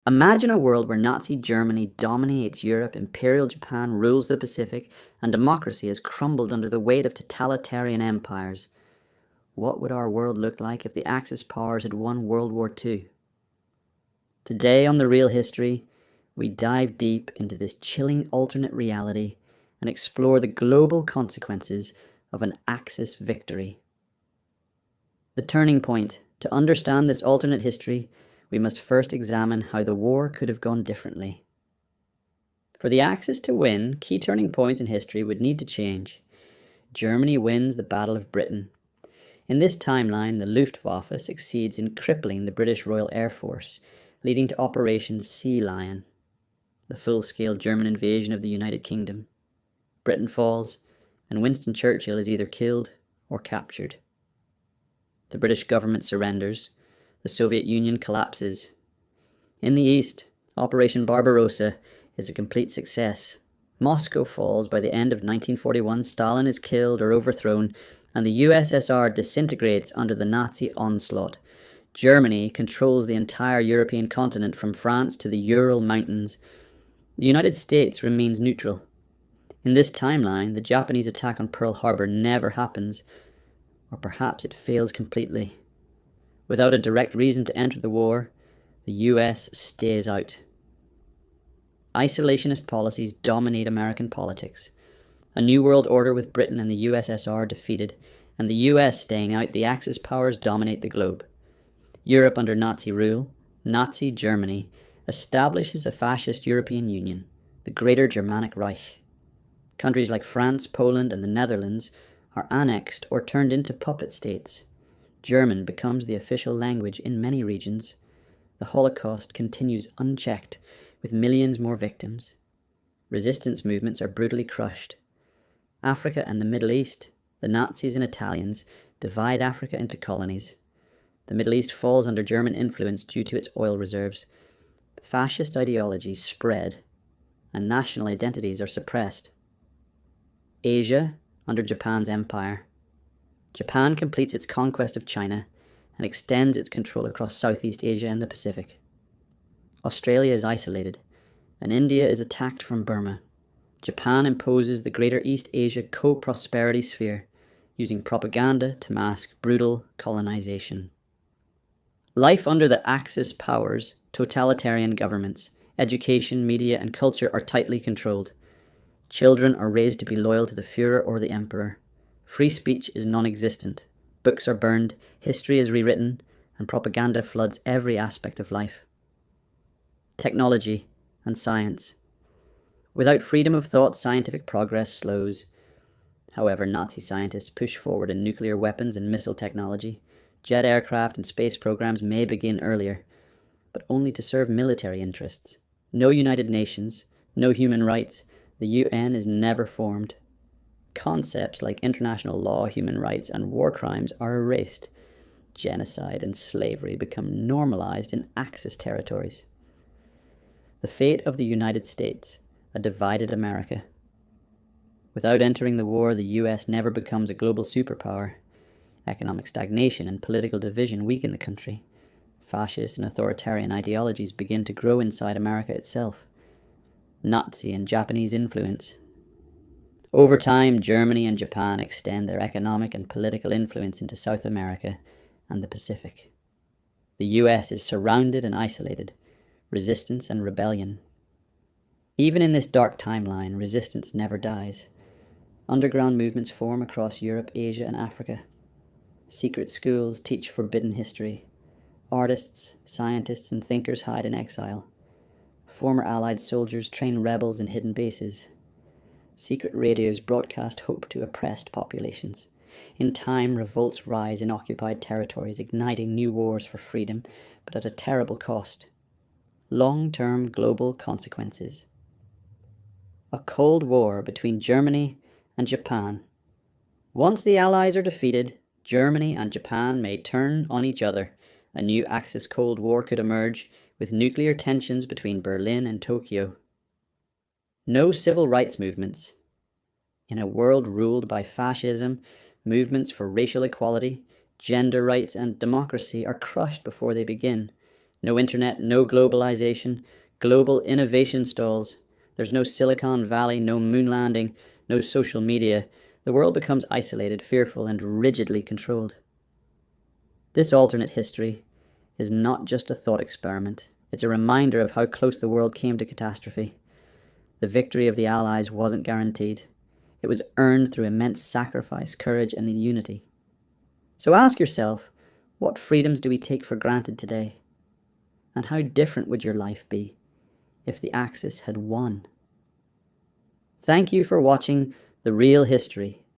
Imagine a world where Nazi Germany dominates Europe, Imperial Japan rules the Pacific, and democracy has crumbled under the weight of totalitarian empires. What would our world look like if the Axis powers had won World War II? Today on The Real History, we dive deep into this chilling alternate reality and explore the global consequences of an Axis victory. The turning point. To understand this alternate history, we must first examine how the war could have gone differently. For the Axis to win, key turning points in history would need to change. Germany wins the Battle of Britain. In this timeline, the Luftwaffe succeeds in crippling the British Royal Air Force, leading to Operation Sea Lion, the full-scale German invasion of the United Kingdom. Britain falls, and Winston Churchill is either killed or captured. The British government surrenders. The Soviet Union collapses. In the East, Operation Barbarossa is a complete success. Moscow falls by the end of 1941, Stalin is killed or overthrown, and the USSR disintegrates under the Nazi onslaught. Germany controls the entire European continent from France to the Ural Mountains. The United States remains neutral. In this timeline, the Japanese attack on Pearl Harbor never happens, or perhaps it fails completely. Without a direct reason to enter the war, the US stays out. Isolationist policies dominate American politics. A new world order with Britain and the USSR defeated, and the US staying out, the Axis powers dominate the globe. Europe under Nazi rule, Nazi Germany, establishes a fascist European Union, the Greater Germanic Reich. Countries like France, Poland, and the Netherlands are annexed or turned into puppet states. German becomes the official language in many regions. The Holocaust continues unchecked, with millions more victims. Resistance movements are brutally crushed. Africa and the Middle East, the Nazis and Italians, divide Africa into colonies. The Middle East falls under German influence due to its oil reserves. Fascist ideologies spread, and national identities are suppressed. Asia, under Japan's empire. Japan completes its conquest of China and extends its control across Southeast Asia and the Pacific. Australia is isolated, and India is attacked from Burma. Japan imposes the Greater East Asia co-prosperity sphere, using propaganda to mask brutal colonization. Life under the Axis powers, totalitarian governments, education, media, and culture are tightly controlled. Children are raised to be loyal to the Führer or the Emperor. Free speech is non-existent. Books are burned, history is rewritten, and propaganda floods every aspect of life. Technology and science. Without freedom of thought, scientific progress slows. However, Nazi scientists push forward in nuclear weapons and missile technology. Jet aircraft and space programs may begin earlier, but only to serve military interests. No United Nations, no human rights. The UN is never formed. Concepts like international law, human rights, and war crimes are erased. Genocide and slavery become normalized in Axis territories. The fate of the United States, a divided America. Without entering the war, the US never becomes a global superpower. Economic stagnation and political division weaken the country. Fascist and authoritarian ideologies begin to grow inside America itself. Nazi and Japanese influence. Over time, Germany and Japan extend their economic and political influence into South America and the Pacific. The US is surrounded and isolated. Resistance and rebellion. Even in this dark timeline, resistance never dies. Underground movements form across Europe, Asia, and Africa. Secret schools teach forbidden history. Artists, scientists, and thinkers hide in exile. Former Allied soldiers train rebels in hidden bases. Secret radios broadcast hope to oppressed populations. In time, revolts rise in occupied territories, igniting new wars for freedom, but at a terrible cost. Long-term global consequences. A Cold War between Germany and Japan. Once the Allies are defeated, Germany and Japan may turn on each other. A new Axis Cold War could emerge, with nuclear tensions between Berlin and Tokyo. No civil rights movements. In a world ruled by fascism, movements for racial equality, gender rights, and democracy are crushed before they begin. No internet, no globalization. Global innovation stalls. There's no Silicon Valley, no moon landing, no social media. The world becomes isolated, fearful, and rigidly controlled. This alternate history is not just a thought experiment. It's a reminder of how close the world came to catastrophe. The victory of the Allies wasn't guaranteed. It was earned through immense sacrifice, courage, and unity. So ask yourself, what freedoms do we take for granted today? And how different would your life be if the Axis had won? Thank you for watching The Real History.